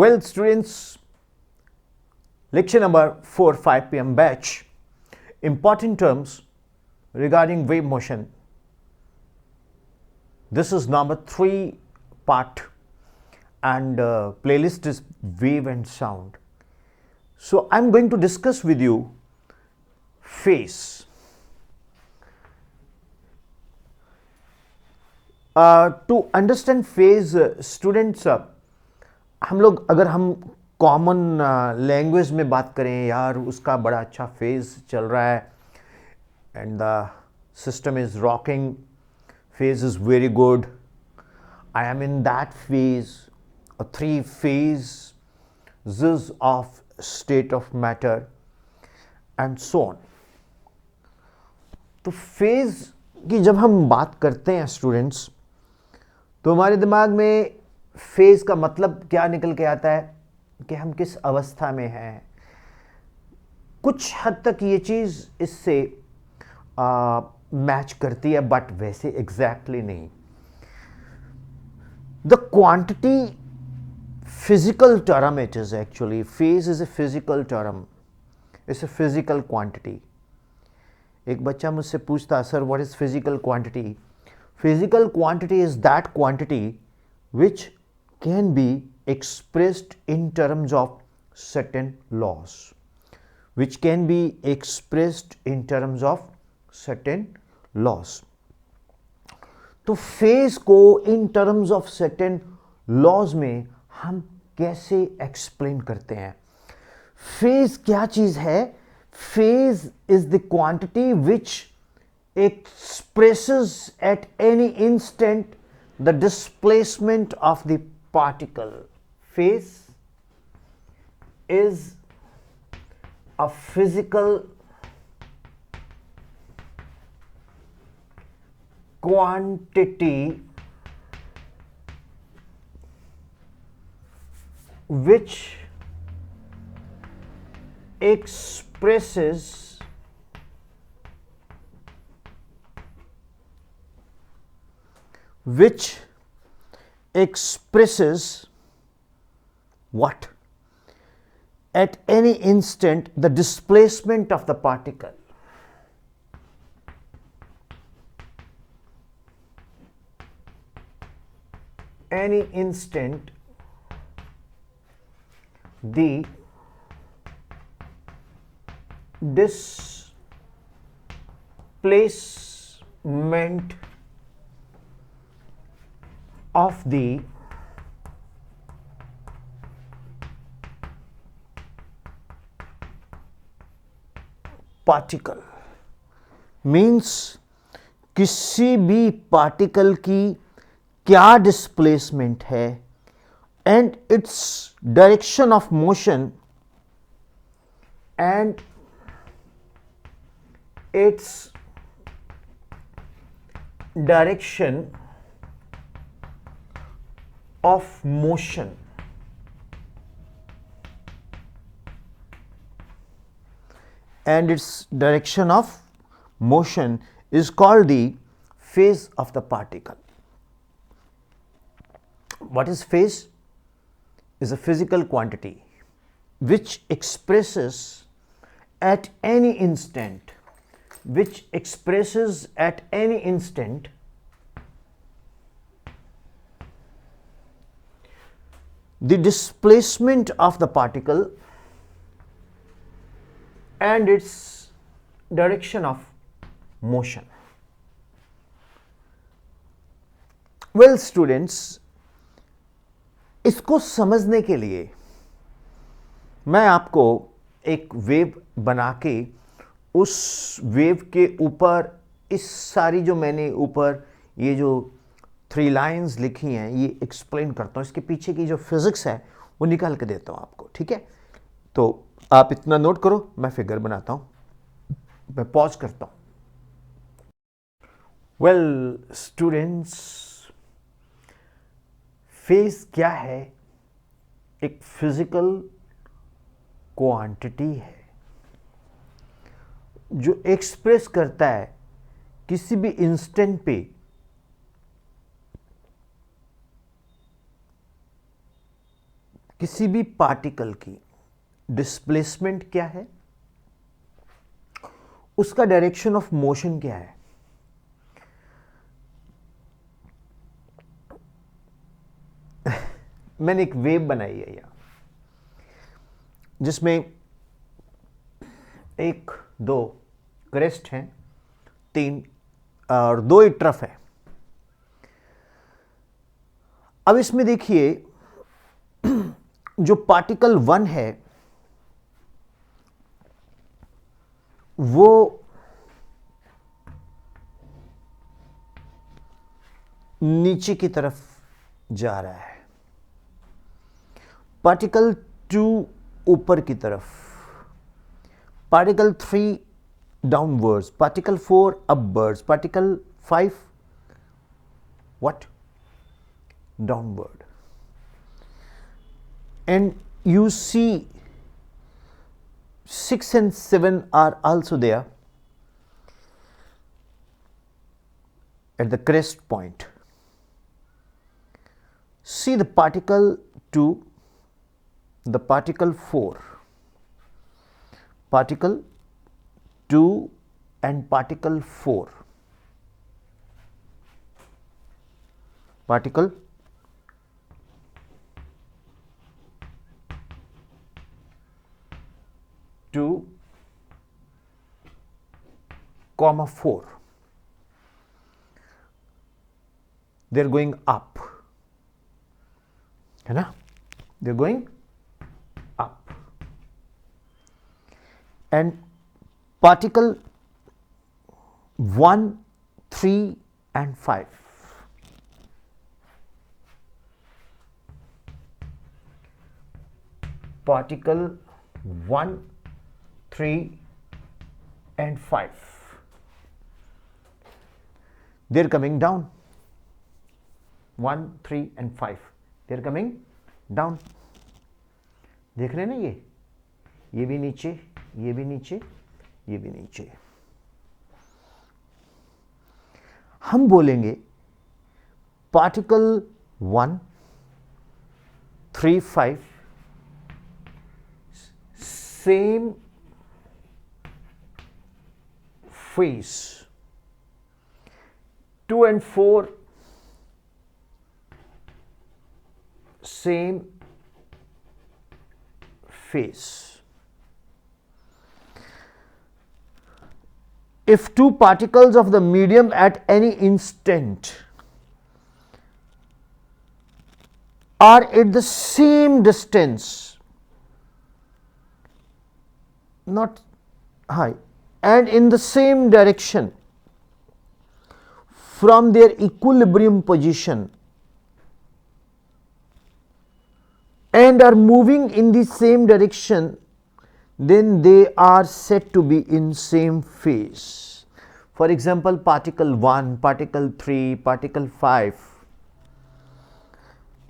Well, students, lecture number 4, 5 p.m. batch. Important terms regarding wave motion. This is number 3 part, and playlist is wave and sound. So I'm going to discuss with you phase. To understand phase, students, हम लोग अगर हम common language में बात करें, यार उसका बड़ा अच्छा फेज चल रहा है and the system is rocking, phase is very good, I am in that phase, 3 phases of state of matter and so on. तो फेज की जब हम बात करते हैं स्टूडेंट्स, तो हमारे दिमाग में फेज का मतलब क्या निकल के आता है कि हम किस अवस्था में हैं. कुछ हद तक ये चीज़ इससे मैच करती है, बट वैसे एग्जैक्टली नहीं. The quantity physical term it is, actually phase is a physical term, it's a physical quantity. एक बच्चा मुझसे पूछता, sir what is physical quantity? Physical quantity is that quantity which can be expressed in terms of certain laws, which can be expressed in terms of certain laws. तो phase को in terms of certain laws में हम कैसे explain करते हैं? Phase क्या चीज है? Phase is the quantity which expresses at any instant the displacement of the particle. Phase is a physical quantity which expresses what? At any instant the displacement of the particle. Any instant the displacement of the particle means किसी भी particle की क्या displacement है and its direction of motion and its direction of motion. And its direction of motion is called the phase of the particle. What is phase? Is a physical quantity which expresses at any instant, the displacement of the particle and its direction of motion. Well, students, इसको समझने के लिए मैं आपको एक wave बना के उस वेव के ऊपर इस सारी जो मैंने ऊपर ये जो 3 लाइन्स लिखी हैं ये एक्सप्लेन करता हूँ. इसके पीछे की जो फिजिक्स है वो निकाल के देता हूँ आपको, ठीक है? तो आप इतना नोट करो, मैं फिगर बनाता हूँ, मैं पॉज करता हूँ. वेल स्टूडेंट्स, फेज क्या है? एक फिजिकल क्वांटिटी है जो एक्सप्रेस करता है किसी भी इंस्टेंट पे किसी भी पार्टिकल की डिस्प्लेसमेंट क्या है, उसका डायरेक्शन ऑफ मोशन क्या है। मैंने एक वेव बनाई है यहां, जिसमें एक दो क्रेस्ट हैं, तीन और दो ही ट्रफ है। अब इसमें देखिए, जो पार्टिकल 1 है वो नीचे की तरफ जा रहा है, पार्टिकल 2 ऊपर की तरफ, particle 3 downwards, particle 4 upwards, particle 5 what downward. And you see 6 and 7 are also there at the crest point. See the particle 2, the particle 4, particle 2 and particle 4, particle 2, 4, they are going up, है ना, they are going up. And particle 1, 3 and 5, particle 1, 3 and 5, they are coming down. 1, 3 and 5, they are coming down. देख रहे हैं ना, ये भी नीचे, ये भी नीचे, ये भी नीचे। हम बोलेंगे particle 1, 3, 5 same phase, 2 and 4 same phase. If two particles of the medium at any instant are at the same distance, not high, and in the same direction from their equilibrium position, and are moving in the same direction, then they are said to be in same phase. For example, particle 1, particle 3, particle 5,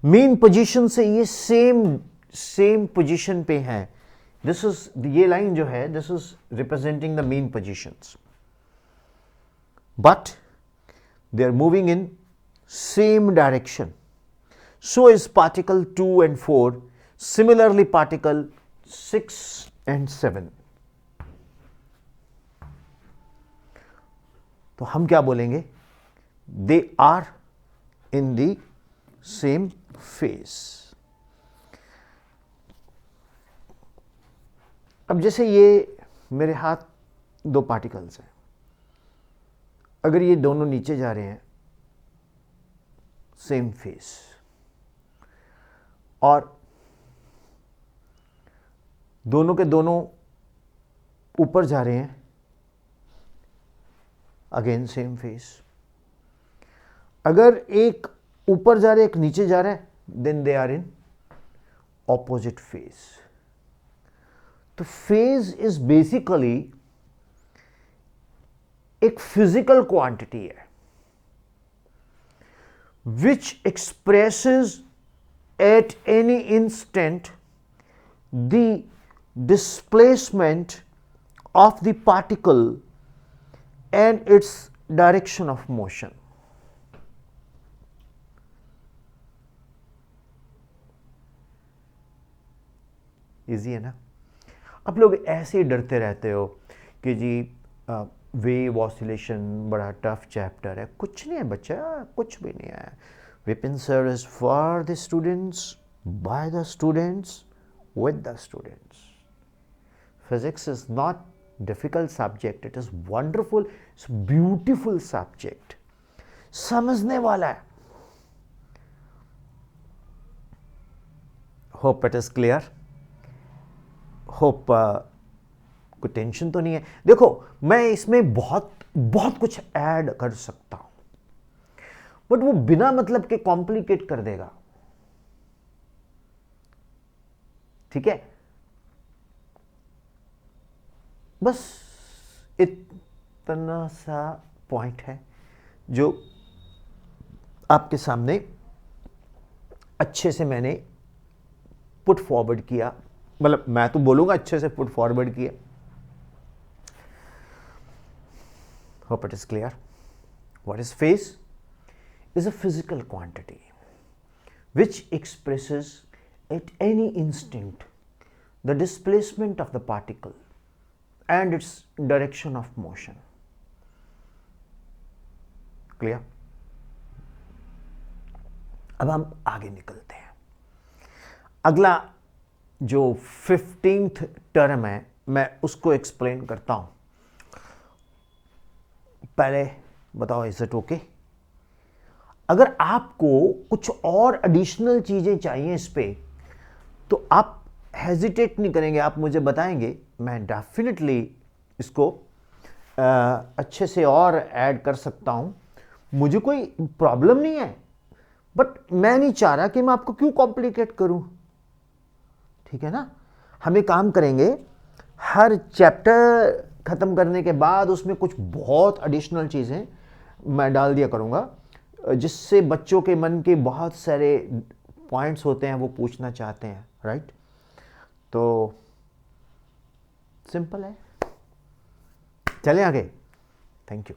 main position से ये same position पे है. This is, ये line जो है, this is representing the main positions, but they are moving in same direction. So is particle 2 and 4, similarly particle 6 and 7. तो हम क्या बोलेंगे? They are in the same phase. अब जैसे ये मेरे हाथ दो पार्टिकल्स हैं, अगर ये दोनों नीचे जा रहे हैं सेम फेस, और दोनों के दोनों ऊपर जा रहे हैं अगेन सेम फेस, अगर एक ऊपर जा रहा है एक नीचे जा रहा है, then they are in opposite phase. तो फेज इज बेसिकली एक फिजिकल क्वांटिटी है which expresses at any instant the displacement of the particle and its direction of motion. Easy है ना। आप लोग ऐसे ही डरते रहते हो कि जी वेव ऑसिलेशन बड़ा टफ चैप्टर है। कुछ नहीं है बच्चा, कुछ भी नहीं है। Vipin sir is for the students, by the students, with the students. Physics is not difficult subject, it is wonderful, it's beautiful subject. समझने वाला है। Hope it is clear. Hope कोई टेंशन तो नहीं है। देखो मैं इसमें बहुत बहुत कुछ ऐड कर सकता हूं, बट वो बिना मतलब के कॉम्प्लिकेट कर देगा। ठीक है, बस इतना सा पॉइंट है जो आपके सामने अच्छे से मैंने पुट फॉरवर्ड किया। मतलब मैं तो बोलूंगा अच्छे से पुट फॉरवर्ड किया। Hope it is clear. What is phase? Is a physical quantity which expresses at any instant the displacement of the particle and its direction of motion. Clear? अब हम आगे निकलते हैं। अगला जो 15th टर्म है मैं उसको एक्सप्लेन करता हूं। पहले बताओ इज इट ओके? अगर आपको कुछ और एडिशनल चीजें चाहिए इस पे तो आप हेजिटेट नहीं करेंगे, आप मुझे बताएंगे, मैं डेफिनेटली इसको अच्छे से और ऐड कर सकता हूं। मुझे कोई प्रॉब्लम नहीं है, बट मैं नहीं चाह रहा कि मैं आपको क्यों कॉम्प्लिकेट करूं। ठीक है ना? हम एक काम करेंगे, हर चैप्टर खत्म करने के बाद उसमें कुछ बहुत एडिशनल चीजें मैं डाल दिया करूंगा, जिससे बच्चों के मन के बहुत सारे पॉइंट्स होते हैं वो पूछना चाहते हैं। राइट? तो सिंपल है, चलें आगे। Thank you.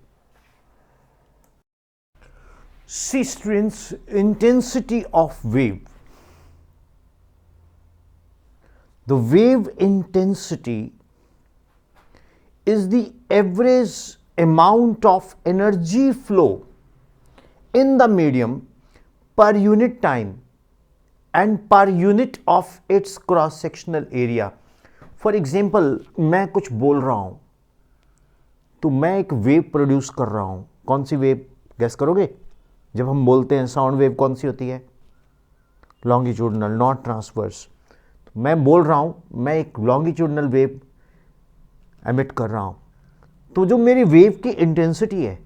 See students, intensity of wave. The wave intensity is the average amount of energy flow in the medium per unit time and per unit of its cross sectional area. For example, मैं कुछ बोल रहा हूं तो मैं एक wave produce कर रहा हूं। कौन सी वेव गेस करोगे? जब हम बोलते हैं साउंड वेव कौन सी होती है? Longitudinal, not transverse. तो मैं बोल रहा हूं मैं एक लॉन्गिट्यूडनल वेव एमिट कर रहा हूं, तो जो मेरी वेव की इंटेंसिटी है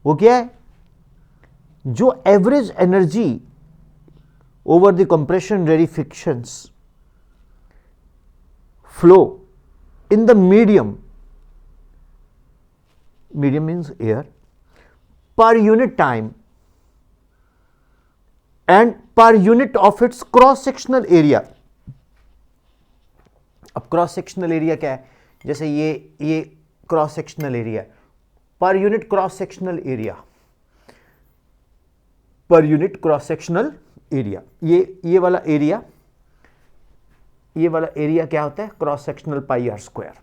वो क्या है? जो average energy over the compression rarefactions flow in the medium means air, per unit time and per unit of its cross sectional area. अब क्रॉस सेक्शनल एरिया क्या है? जैसे ये cross sectional area, per unit cross sectional area, per unit cross sectional area. ये वाला area, ये वाला area क्या होता है? Cross sectional pi r square.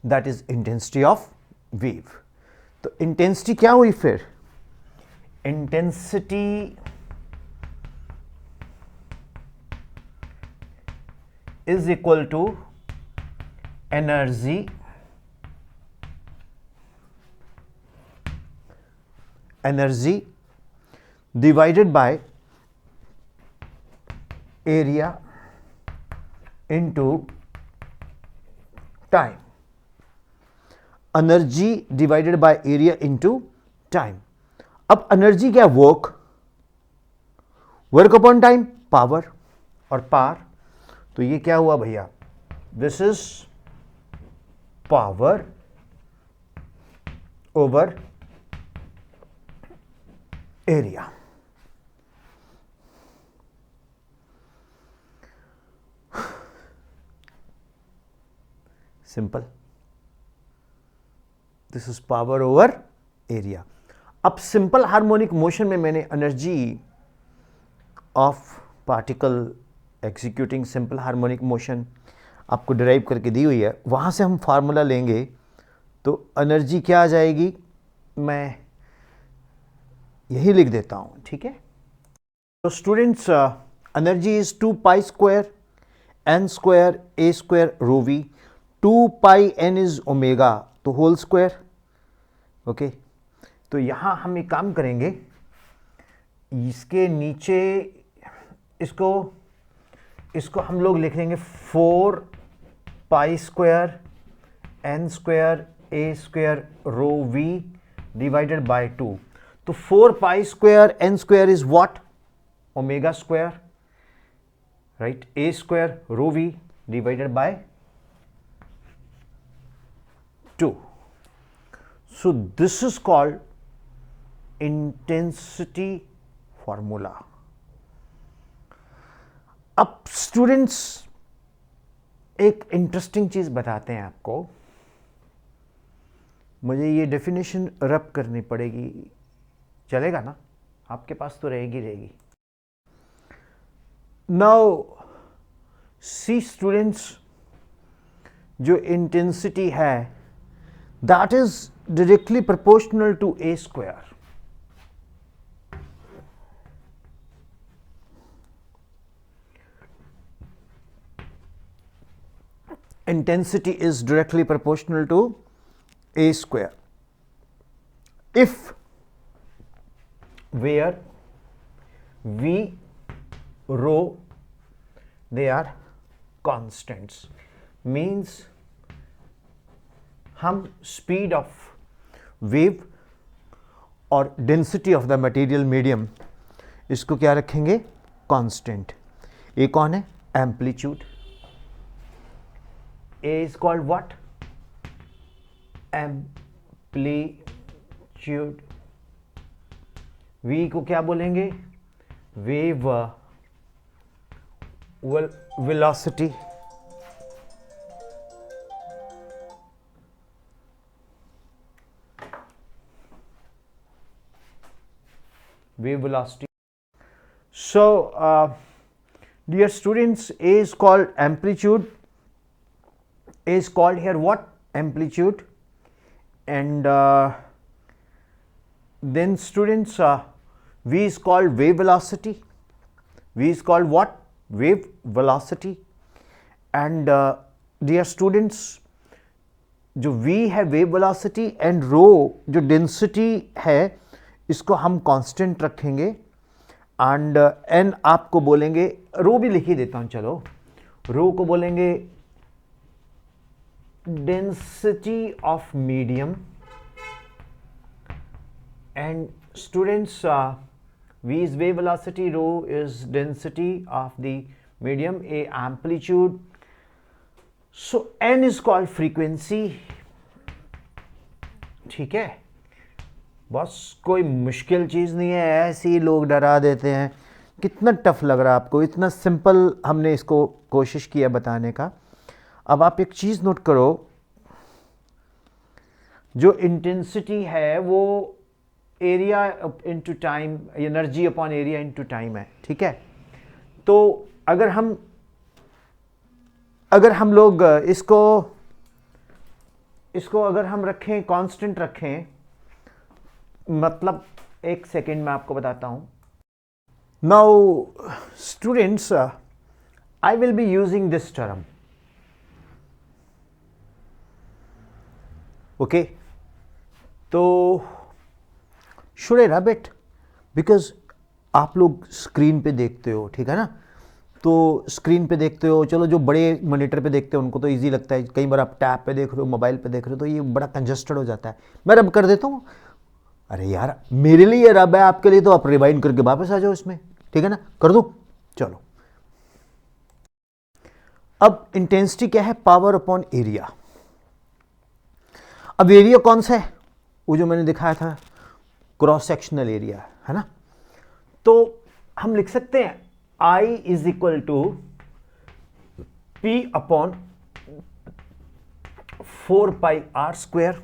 That is intensity of wave. तो इंटेंसिटी क्या हुई फिर? Intensity is equal to energy divided by area into time. Energy divided by area into time. अब एनर्जी क्या? वर्क अपॉन टाइम, पावर, और power तो ये क्या हुआ भैया? This is power over area. Simple, this is power over area. अब simple harmonic motion में मैंने energy of particle executing simple harmonic motion आपको डिराइव करके दी हुई है, वहाँ से हम फार्मूला लेंगे तो एनर्जी क्या आ जाएगी, मैं यही लिख देता हूँ, ठीक है। तो students, energy is 2 pi square n square a square rho v, 2 pi n is omega तो होल स्क्वायर, ओके। तो यहाँ हम एक काम करेंगे, इसके नीचे इसको हम लोग लिख लेंगे 4 pi square n square a square rho v divided by 2। तो 4 pi square n square is what, omega square, right, a square rho v divided by 2. So this is called intensity formula. अब students एक interesting चीज बताते हैं आपको, मुझे ये definition रब करनी पड़ेगी, चलेगा ना, आपके पास तो रहेगी। नाउ सी स्टूडेंट्स, जो इंटेंसिटी है that is directly proportional to a square. Intensity is directly proportional to a square if where v rho they are constants, means हम स्पीड ऑफ वेव और density of the material medium इसको क्या रखेंगे, constant. A कौन है, amplitude, a is called what, amplitude. V को क्या बोलेंगे, wave velocity, wave velocity. So dear students, A is called amplitude, A is called here what, amplitude, and then students V is called wave velocity, V is called what, wave velocity, and dear students, जो V है wave velocity and rho जो density है इसको हम constant रखेंगे, and N आपको बोलेंगे, रो भी लिख ही देता हूं, चलो रो को बोलेंगे density of medium, and students v is wave velocity, rho is density of the medium, a amplitude, so n is called frequency, ठीक है। बस कोई मुश्किल चीज़ नहीं है, ऐसे ही लोग डरा देते हैं। कितना टफ लग रहा है आपको, इतना सिंपल हमने इसको कोशिश किया बताने का। अब आप एक चीज़ नोट करो, जो इंटेंसिटी है वो area into time, energy upon area into time है, ठीक है। तो अगर हम लोग इसको अगर हम रखें, कांस्टेंट रखें, मतलब एक सेकेंड में आपको बताता हूं। Now students, I will be using this term, okay. तो should I rub it, because आप लोग स्क्रीन पे देखते हो, ठीक है ना, तो स्क्रीन पे देखते हो, चलो जो बड़े मॉनिटर पे देखते हो उनको तो इजी लगता है, कई बार आप टैब पे देख रहे हो, मोबाइल पे देख रहे हो, तो ये बड़ा कंजस्टेड हो जाता है। मैं रब कर देता हूँ, अरे यार मेरे लिए रब है, आपके लिए तो आप रिवाइंड करके वापस आ जाओ इसमें, ठीक है ना, कर दो, चलो। अब इंटेंसिटी क्या है, पावर अपॉन एरिया। अब एरिया कौन सा है, वो जो मैंने दिखाया था क्रॉस सेक्शनल एरिया, है ना। तो हम लिख सकते हैं I is equal to P upon 4 pi r square.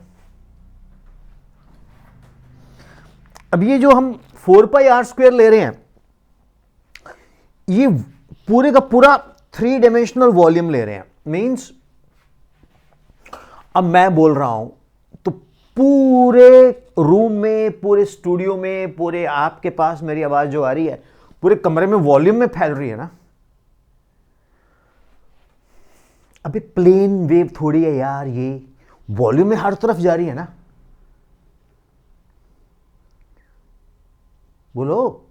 अब ये जो हम 4 पाई आर स्क्वायर ले रहे हैं, ये पूरे का पूरा 3 डायमेंशनल वॉल्यूम ले रहे हैं। मींस अब मैं बोल रहा हूं तो पूरे रूम में, पूरे स्टूडियो में, पूरे आपके पास मेरी आवाज जो आ रही है पूरे कमरे में वॉल्यूम में फैल रही है ना। अभी प्लेन वेव थोड़ी है यार, ये वॉल्यूम में हर तरफ जा रही है ना। बोलो,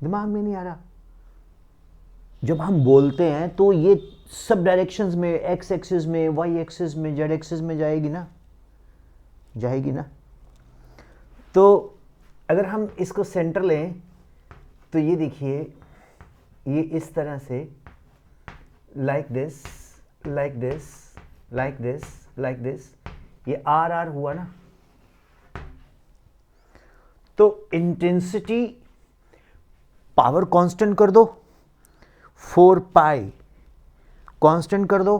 दिमाग में नहीं आ रहा। जब हम बोलते हैं तो ये सब डायरेक्शंस में, एक्स एक्सिस में, वाई एक्सिस में, जेड एक्सिस में जाएगी ना, जाएगी ना। तो अगर हम इसको सेंटर लें तो ये देखिए, ये इस तरह से like this, like this, like this, like this, ये आर आर हुआ ना। तो इंटेंसिटी पावर कांस्टेंट कर दो, 4 पाई कांस्टेंट कर दो,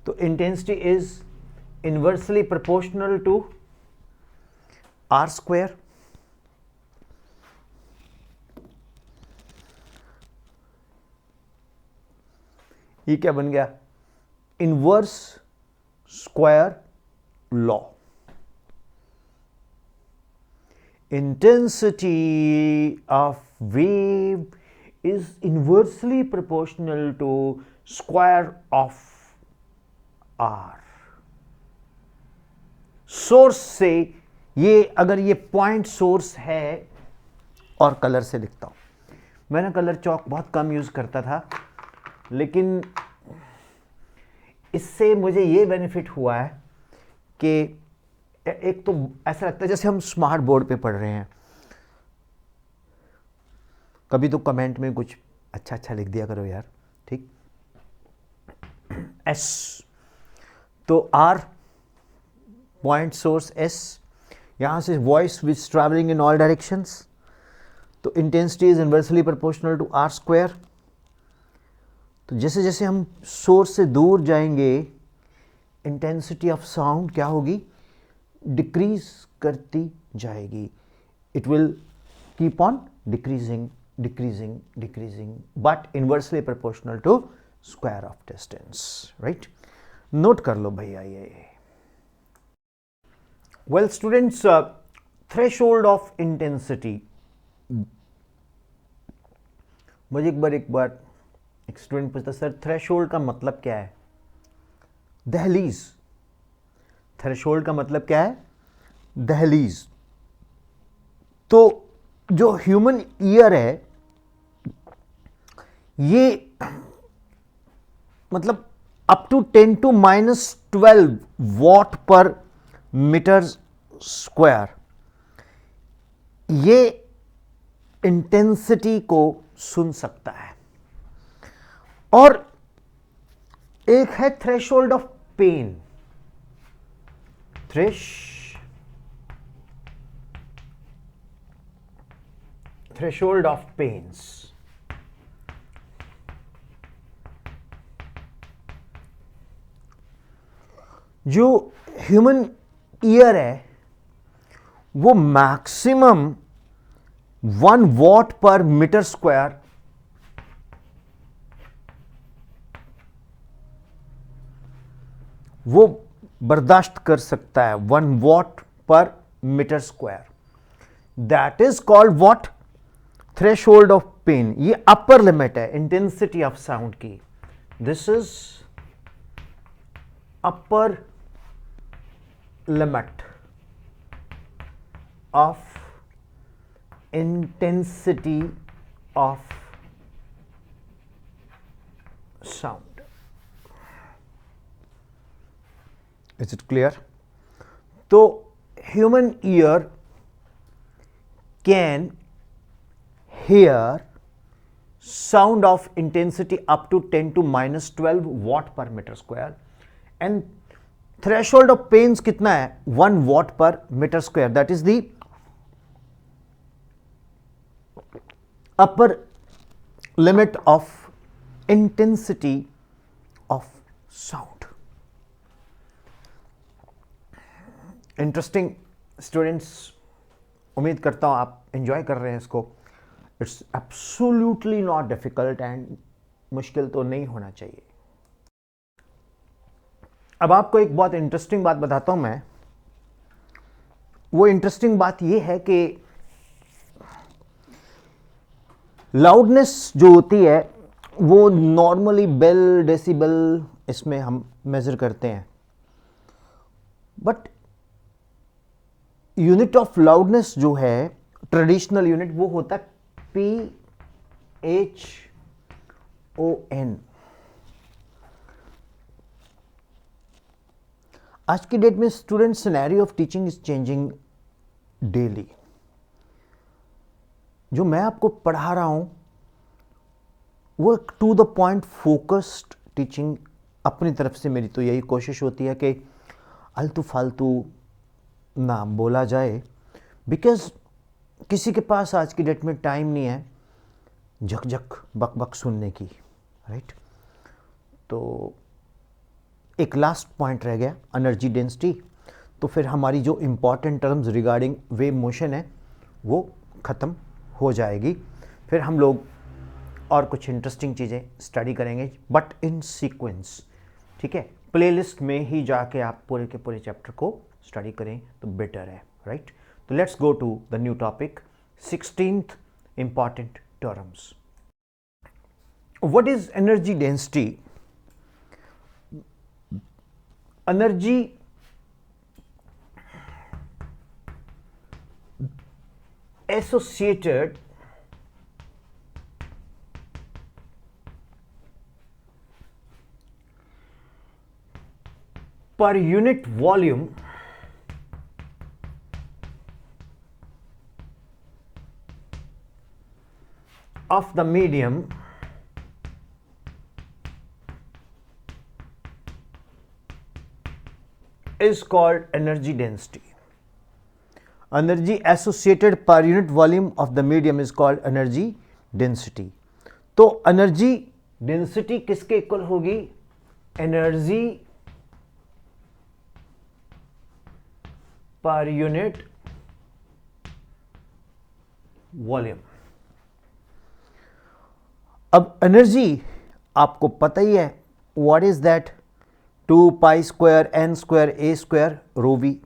तो intensity is inversely proportional to r square. ये क्या बन गया? Inverse square law. Intensity of wave is inversely proportional to square of r। Source से ये, अगर ये पॉइंट सोर्स है, और कलर से लिखता हूं, मैंने कलर चौक बहुत कम यूज करता था, लेकिन इससे मुझे ये बेनिफिट हुआ है कि एक तो ऐसा लगता है जैसे हम स्मार्ट बोर्ड पे पढ़ रहे हैं। कभी तो कमेंट में कुछ अच्छा अच्छा लिख दिया करो यार, ठीक। एस, तो आर पॉइंट सोर्स एस, यहां से voice which travelling in all directions, तो intensity is inversely proportional to r square. तो जैसे जैसे हम सोर्स से दूर जाएंगे, इंटेंसिटी ऑफ साउंड क्या होगी? डिक्रीज करती जाएगी। It will keep on decreasing, decreasing, decreasing, but inversely proportional to square of distance, right. Note कर लो भैया ये। Well students, threshold of intensity. मुझे एक बार एक स्टूडेंट पूछता, सर थ्रेशोल्ड का मतलब क्या है? दहलीज। थ्रेशोल्ड का मतलब क्या है? दहलीज। तो जो ह्यूमन ईयर है, ये मतलब up to 10⁻12 watt per metre square, ये इंटेंसिटी को सुन सकता है। और एक है threshold of pain. Threshold of pains. जो ह्यूमन ईयर है वो maximum 1 watt per metre square वो बर्दाश्त कर सकता है, 1 watt per metre square. That is called what? Threshold of pain. ये अपर लिमिट है इंटेंसिटी ऑफ साउंड की। This is upper limit of intensity of sound. Is it clear? तो human ear can hear sound of intensity up to 10⁻12 watt per meter square, and threshold of pains कितना है? 1 watt per meter square. That is the upper limit of intensity of sound. Interesting students, उम्मीद करता हूं आप enjoy कर रहे हैं इसको। It's absolutely not difficult and मुश्किल तो नहीं होना चाहिए। अब आपको एक बहुत इंटरेस्टिंग बात बताता हूं मैं। वो इंटरेस्टिंग बात ये है कि लाउडनेस जो होती है वो नॉर्मली बेल डेसिबल इसमें हम मेजर करते हैं, बट यूनिट ऑफ लाउडनेस जो है ट्रेडिशनल यूनिट वो होता है PHON। आज की डेट में student scenario of teaching is changing daily. जो मैं आपको पढ़ा रहा हूं वो to the point focused teaching अपनी तरफ से मेरी तो यही कोशिश होती है कि आलतू फालतू ना बोला जाए, बिकॉज किसी के पास आज की डेट में टाइम नहीं है झक झक बक बक सुनने की, राइट। तो एक लास्ट पॉइंट रह गया एनर्जी डेंसिटी। तो फिर हमारी जो important terms regarding wave motion है वो ख़त्म हो जाएगी। फिर हम लोग और कुछ इंटरेस्टिंग चीज़ें स्टडी करेंगे बट इन सीक्वेंस, ठीक है। प्लेलिस्ट में ही जाके आप पूरे के पूरे चैप्टर को स्टडी करें तो बेटर है, राइट। तो let's go to the new topic, 16th important terms. What is energy density? Energy associated per unit volume of the medium is called energy density. Energy associated per unit volume of the medium is called energy density. तो energy density किसके equal होगी? Energy per unit volume. अब energy आपको पता ही है, what is that? 2 pi square n square a square rho v,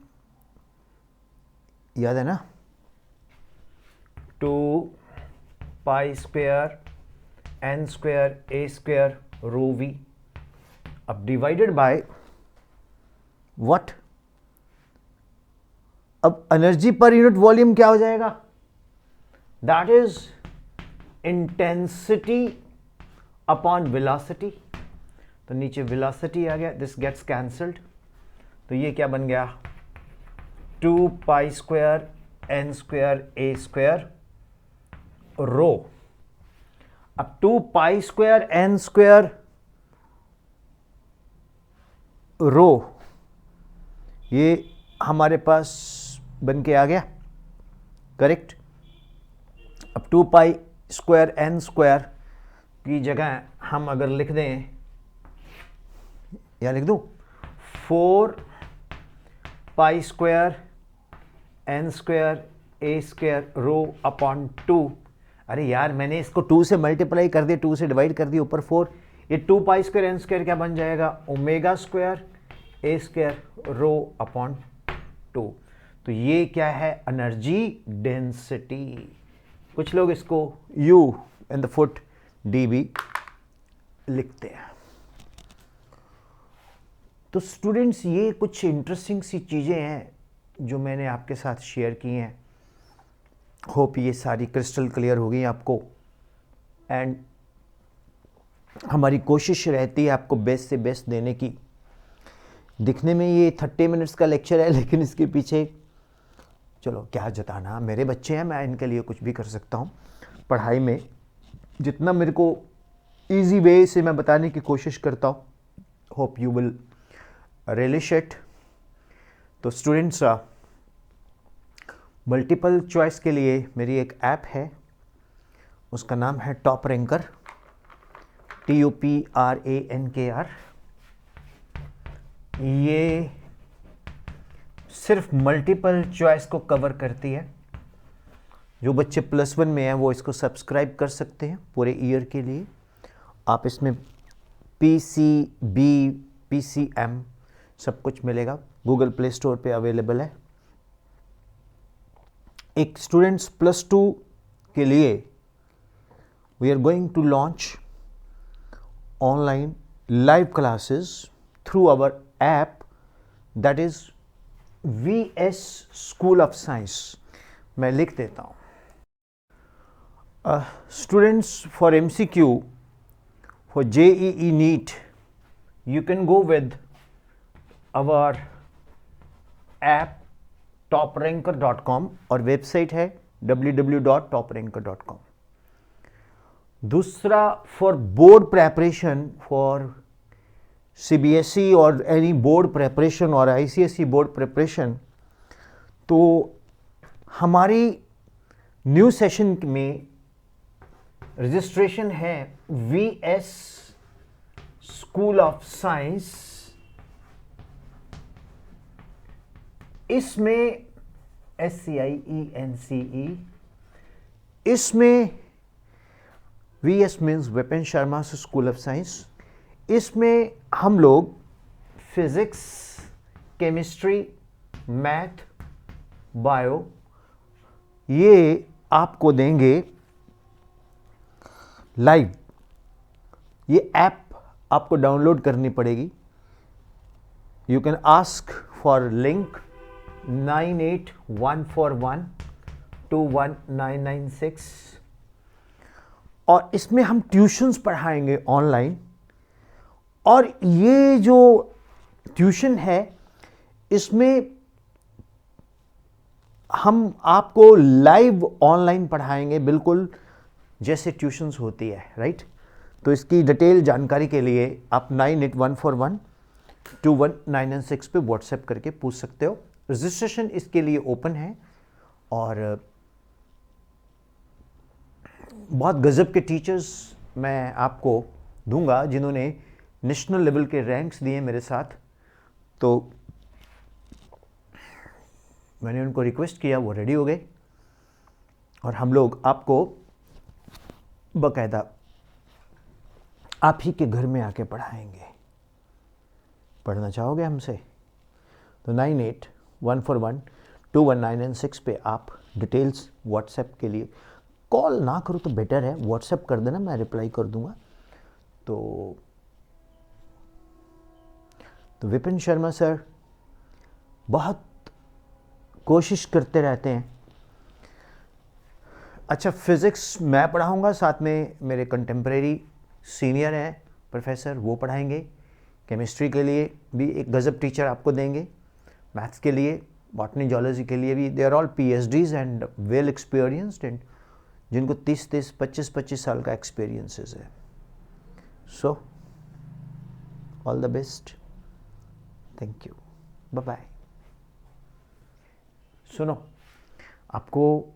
याद है ना? 2 pi square n square a square rho v, अब डिवाइडेड बाय व्हाट? अब एनर्जी पर यूनिट वॉल्यूम क्या हो जाएगा? That is intensity upon velocity. तो नीचे वेलोसिटी आ गया, दिस गेट्स कैंसल्ड, तो ये क्या बन गया? 2 pi square n square a square rho. अब 2 pi square n square rho ये हमारे पास बन के आ गया, करेक्ट। अब 2 पाई स्क्वायर n स्क्वायर की जगह हम अगर लिख दें, या लिख दूं 4 pi square n square a square rho upon 2। अरे यार मैंने इसको 2 से मल्टीप्लाई कर दिया, 2 से डिवाइड कर दिया, ऊपर 4, ये 2 पाई स्क्वायर n स्क्वायर क्या बन जाएगा? Omega square a square rho upon 2। तो ये क्या है? Energy density. कुछ लोग इसको U in the foot dB लिखते हैं। तो स्टूडेंट्स ये कुछ इंटरेस्टिंग सी चीज़ें हैं जो मैंने आपके साथ शेयर की हैं। होप ये सारी क्रिस्टल क्लियर हो गई आपको, एंड हमारी कोशिश रहती है आपको बेस्ट से बेस्ट देने की। दिखने में ये 30 मिनट्स का लेक्चर है, लेकिन इसके पीछे चलो क्या जताना, मेरे बच्चे हैं, मैं इनके लिए कुछ भी कर सकता हूँ। पढ़ाई में जितना मेरे को इजी वे से मैं बताने की कोशिश करता हूँ, hope you will relish it. तो स्टूडेंट्स, मल्टीपल चॉइस के लिए मेरी एक ऐप है, उसका नाम है टॉप रैंकर, TOPRANKR। ये सिर्फ मल्टीपल चॉइस को कवर करती है। जो बच्चे +1 में हैं वो इसको सब्सक्राइब कर सकते हैं पूरे ईयर के लिए। आप इसमें PCB, PCM सब कुछ मिलेगा, गूगल प्ले स्टोर पे अवेलेबल है। एक स्टूडेंट्स +2 के लिए we are going to launch online live classes through our app, that is VS school of science. मैं लिख देता हूँ। Students, for MCQ, for JEE NEET, you can go with our app topranker.com और website है www.topranker.com। दूसरा, for board preparation for CBSE और any board preparation और ICSE board preparation, तो हमारी न्यू सेशन में रजिस्ट्रेशन है VS स्कूल ऑफ साइंस। इसमें SCIENCE, इसमें VS means Vipin Sharma school of science. इसमें हम लोग फिजिक्स, केमिस्ट्री, मैथ, बायो ये आपको देंगे लाइव। ये ऐप आपको डाउनलोड करनी पड़ेगी। You can ask for link 9814121996। और इसमें हम ट्यूशन्स पढ़ाएंगे ऑनलाइन, और ये जो ट्यूशन है इसमें हम आपको लाइव ऑनलाइन पढ़ाएंगे, बिल्कुल जैसे ट्यूशन्स होती है, राइट। तो इसकी डिटेल जानकारी के लिए आप 9814121996 पे व्हाट्सएप करके पूछ सकते हो। रजिस्ट्रेशन इसके लिए ओपन है, और बहुत गजब के टीचर्स मैं आपको दूंगा जिन्होंने नेशनल लेवल के रैंक्स दिए मेरे साथ। तो मैंने उनको रिक्वेस्ट किया, वो रेडी हो गए, और हम लोग आपको बकायदा आप ही के घर में आके पढ़ाएंगे। पढ़ना चाहोगे हमसे तो 9814121996 पे आप डिटेल्स व्हाट्सएप के लिए, कॉल ना करो तो बेटर है, व्हाट्सएप कर देना, मैं रिप्लाई कर दूंगा। तो विपिन शर्मा सर बहुत कोशिश करते रहते हैं। अच्छा, फिज़िक्स मैं पढ़ाऊंगा, साथ में मेरे कंटेम्प्रेरी सीनियर हैं प्रोफेसर, वो पढ़ाएंगे। केमिस्ट्री के लिए भी एक गजब टीचर आपको देंगे, मैथ्स के लिए, बॉटनी जूलॉजी के लिए भी। They are all PhDs and well experienced, and जिनको 30-30, 25-25 साल का एक्सपीरियंसेस है। So all the best, thank you, bye bye. सुनो, आपको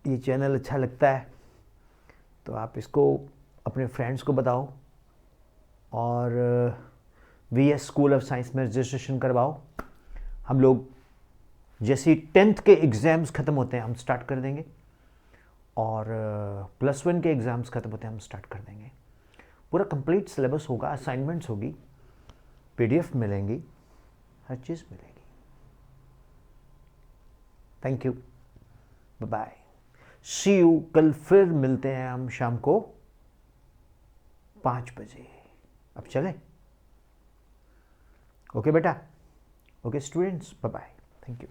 ये चैनल अच्छा लगता है तो आप इसको अपने फ्रेंड्स को बताओ, और VS स्कूल ऑफ साइंस में रजिस्ट्रेशन करवाओ। हम लोग जैसे 10th के एग्ज़ाम्स ख़त्म होते हैं हम स्टार्ट कर देंगे, और +1 के एग्ज़ाम्स ख़त्म होते हैं हम स्टार्ट कर देंगे। पूरा कंप्लीट सिलेबस होगा, असाइनमेंट्स होगी, PDF मिलेंगी, हर चीज़ मिलेगी। Thank you, bye bye, see you. कल फिर मिलते हैं हम शाम को 5 बजे। अब चलें? ओके बेटा, okay students, bye bye, thank you.